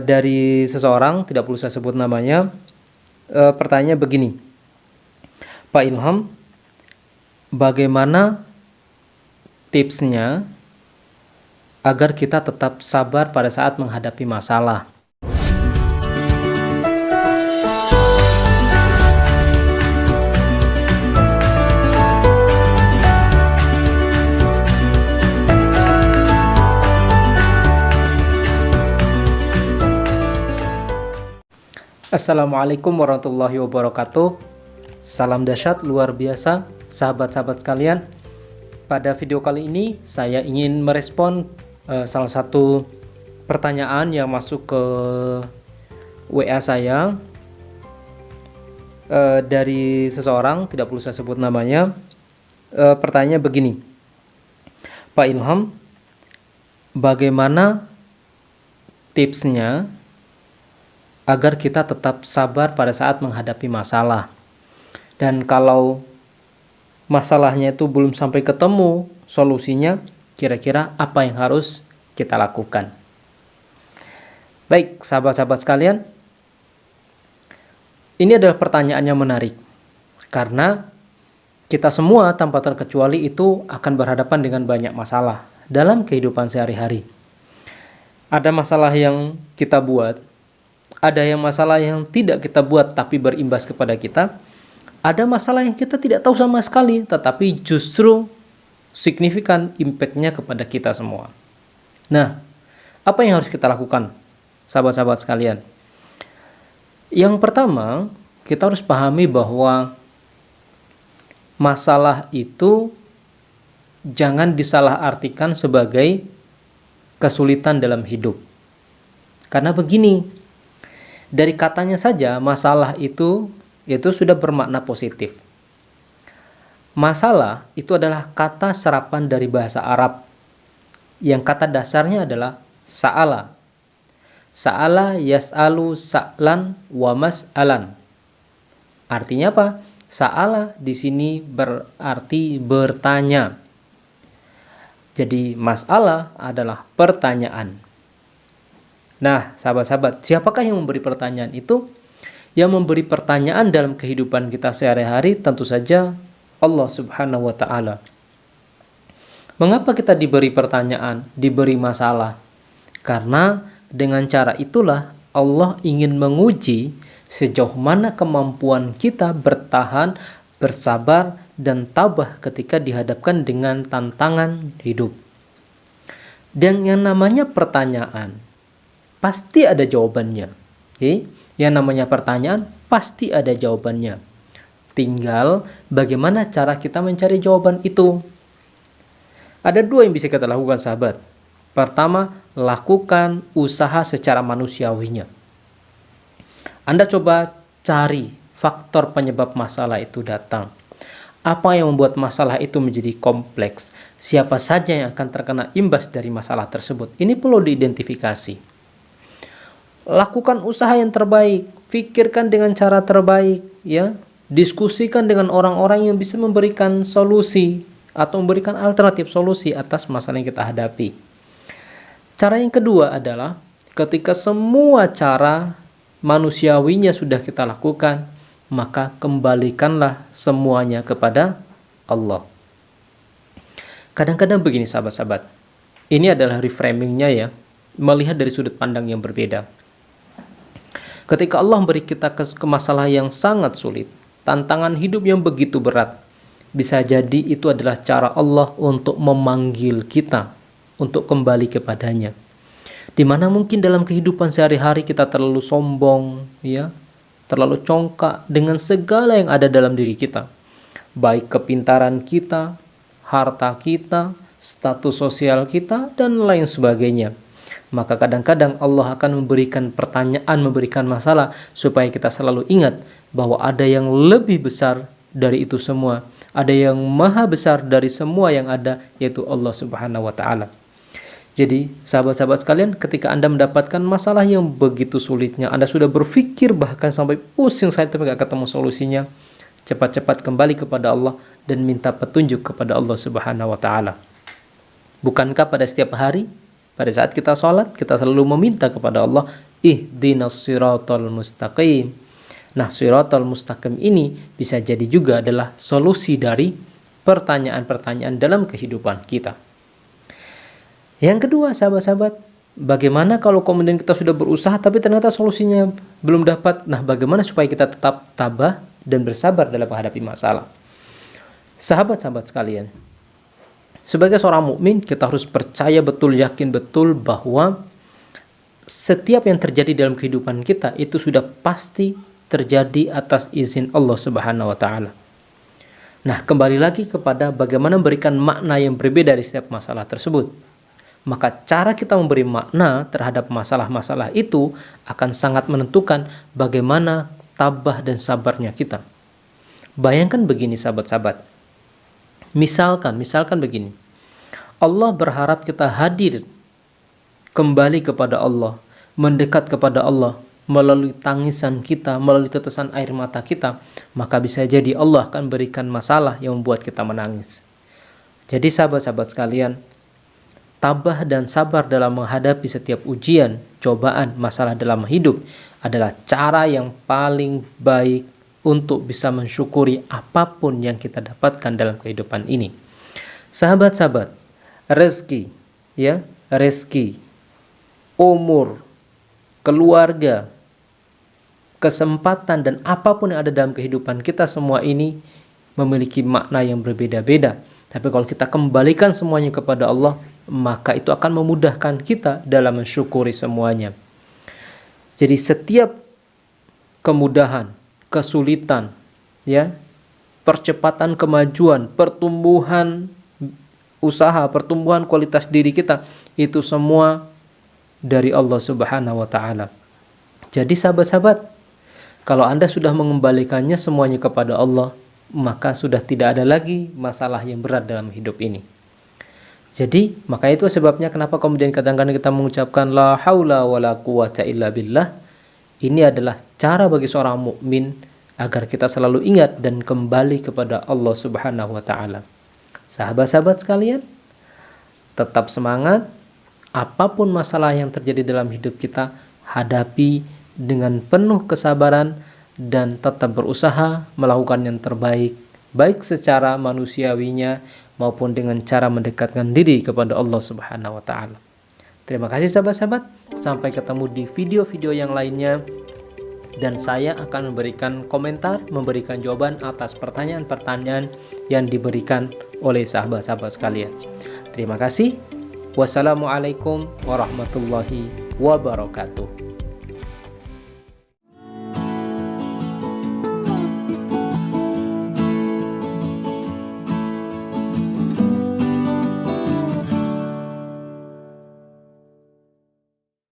dari seseorang, tidak perlu saya sebut namanya. Pertanyaannya begini, Pak Ilham, bagaimana tipsnya agar kita tetap sabar pada saat menghadapi masalah? Assalamualaikum warahmatullahi wabarakatuh. Salam dahsyat luar biasa, sahabat-sahabat sekalian. Pada video kali ini saya ingin merespon salah satu pertanyaan yang masuk ke WA saya dari seseorang, tidak perlu saya sebut namanya. Pertanyaannya begini, Pak Ilham, bagaimana tipsnya agar kita tetap sabar pada saat menghadapi masalah? Dan kalau masalahnya itu belum sampai ketemu solusinya, kira-kira apa yang harus kita lakukan? Baik, sahabat-sahabat sekalian, ini adalah pertanyaan yang menarik, karena kita semua tanpa terkecuali itu akan berhadapan dengan banyak masalah dalam kehidupan sehari-hari. Ada masalah yang kita buat, ada yang masalah yang tidak kita buat tapi berimbas kepada kita. Ada masalah yang kita tidak tahu sama sekali tetapi justru signifikan impact-nya kepada kita semua. Nah, apa yang harus kita lakukan, sahabat-sahabat sekalian? Yang pertama, kita harus pahami bahwa masalah itu jangan disalahartikan sebagai kesulitan dalam hidup. Karena begini, dari katanya saja masalah itu sudah bermakna positif. Masalah itu adalah kata serapan dari bahasa Arab yang kata dasarnya adalah sa'ala. Sa'ala yas'alu sa'lan wa mas'alan. Artinya apa? Sa'ala di sini berarti bertanya. Jadi masalah adalah pertanyaan. Nah, sahabat-sahabat, siapakah yang memberi pertanyaan itu? Yang memberi pertanyaan dalam kehidupan kita sehari-hari tentu saja Allah Subhanahu wa Ta'ala. Mengapa kita diberi pertanyaan, diberi masalah? Karena dengan cara itulah Allah ingin menguji sejauh mana kemampuan kita bertahan, bersabar, dan tabah ketika dihadapkan dengan tantangan hidup. Dan yang namanya pertanyaan pasti ada jawabannya. Oke? Yang namanya pertanyaan pasti ada jawabannya. Tinggal bagaimana cara kita mencari jawaban itu. Ada dua yang bisa kita lakukan, sahabat. Pertama, lakukan usaha secara manusiawinya. Anda coba cari faktor penyebab masalah itu datang. Apa yang membuat masalah itu menjadi kompleks? Siapa saja yang akan terkena imbas dari masalah tersebut? Ini perlu diidentifikasi. Lakukan usaha yang terbaik, pikirkan dengan cara terbaik, ya. Diskusikan dengan orang-orang yang bisa memberikan solusi atau memberikan alternatif solusi atas masalah yang kita hadapi. Cara yang kedua adalah ketika semua cara manusiawinya sudah kita lakukan, maka kembalikanlah semuanya kepada Allah. Kadang-kadang begini, sahabat-sahabat, ini adalah reframingnya, ya, melihat dari sudut pandang yang berbeda. Ketika Allah memberi kita ke masalah yang sangat sulit, tantangan hidup yang begitu berat, bisa jadi itu adalah cara Allah untuk memanggil kita untuk kembali kepadanya. Dimana mungkin dalam kehidupan sehari-hari kita terlalu sombong, ya, terlalu congkak dengan segala yang ada dalam diri kita, baik kepintaran kita, harta kita, status sosial kita, dan lain sebagainya. Maka kadang-kadang Allah akan memberikan pertanyaan, memberikan masalah supaya kita selalu ingat bahwa ada yang lebih besar dari itu semua. Ada yang maha besar dari semua yang ada, yaitu Allah Subhanahu wa Ta'ala. Jadi, sahabat-sahabat sekalian, ketika Anda mendapatkan masalah yang begitu sulitnya, Anda sudah berpikir bahkan sampai pusing saya tapi gak ketemu solusinya, cepat-cepat kembali kepada Allah dan minta petunjuk kepada Allah Subhanahu wa Ta'ala. Bukankah pada setiap hari pada saat kita sholat, kita selalu meminta kepada Allah, ihdinas siratal mustaqim. Nah, siratal mustaqim ini bisa jadi juga adalah solusi dari pertanyaan-pertanyaan dalam kehidupan kita. Yang kedua, sahabat-sahabat, bagaimana kalau kemudian kita sudah berusaha tapi ternyata solusinya belum dapat? Nah, bagaimana supaya kita tetap tabah dan bersabar dalam menghadapi masalah? Sahabat-sahabat sekalian, sebagai seorang mukmin, kita harus percaya betul, yakin betul bahwa setiap yang terjadi dalam kehidupan kita itu sudah pasti terjadi atas izin Allah Subhanahu wa taala. Nah, kembali lagi kepada bagaimana memberikan makna yang berbeda dari setiap masalah tersebut. Maka cara kita memberi makna terhadap masalah-masalah itu akan sangat menentukan bagaimana tabah dan sabarnya kita. Bayangkan begini sahabat-sahabat. Misalkan begini. Allah berharap kita hadir kembali kepada Allah, mendekat kepada Allah melalui tangisan kita, melalui tetesan air mata kita, maka bisa jadi Allah akan berikan masalah yang membuat kita menangis. Jadi sahabat-sahabat sekalian, tabah dan sabar dalam menghadapi setiap ujian, cobaan, masalah dalam hidup adalah cara yang paling baik untuk bisa mensyukuri apapun yang kita dapatkan dalam kehidupan ini. Sahabat-sahabat, rezeki, umur, keluarga, kesempatan dan apapun yang ada dalam kehidupan kita, semua ini memiliki makna yang berbeda-beda. Tapi kalau kita kembalikan semuanya kepada Allah, maka itu akan memudahkan kita dalam mensyukuri semuanya. Jadi setiap kemudahan, kesulitan, percepatan kemajuan, pertumbuhan usaha, pertumbuhan kualitas diri kita, itu semua dari Allah Subhanahu wa taala. Jadi sahabat-sahabat, kalau Anda sudah mengembalikannya semuanya kepada Allah, maka sudah tidak ada lagi masalah yang berat dalam hidup ini. Jadi, maka itu sebabnya kenapa kemudian kadang-kadang kita mengucapkan la haula wala quwata illa billah. Ini adalah cara bagi seorang mukmin agar kita selalu ingat dan kembali kepada Allah Subhanahu wa taala. Sahabat-sahabat sekalian, tetap semangat. Apapun masalah yang terjadi dalam hidup kita, hadapi dengan penuh kesabaran dan tetap berusaha melakukan yang terbaik, baik secara manusiawinya maupun dengan cara mendekatkan diri kepada Allah Subhanahu wa taala. Terima kasih sahabat-sahabat, sampai ketemu di video-video yang lainnya, dan saya akan memberikan komentar, memberikan jawaban atas pertanyaan-pertanyaan yang diberikan oleh sahabat-sahabat sekalian. Terima kasih. Wassalamualaikum warahmatullahi wabarakatuh.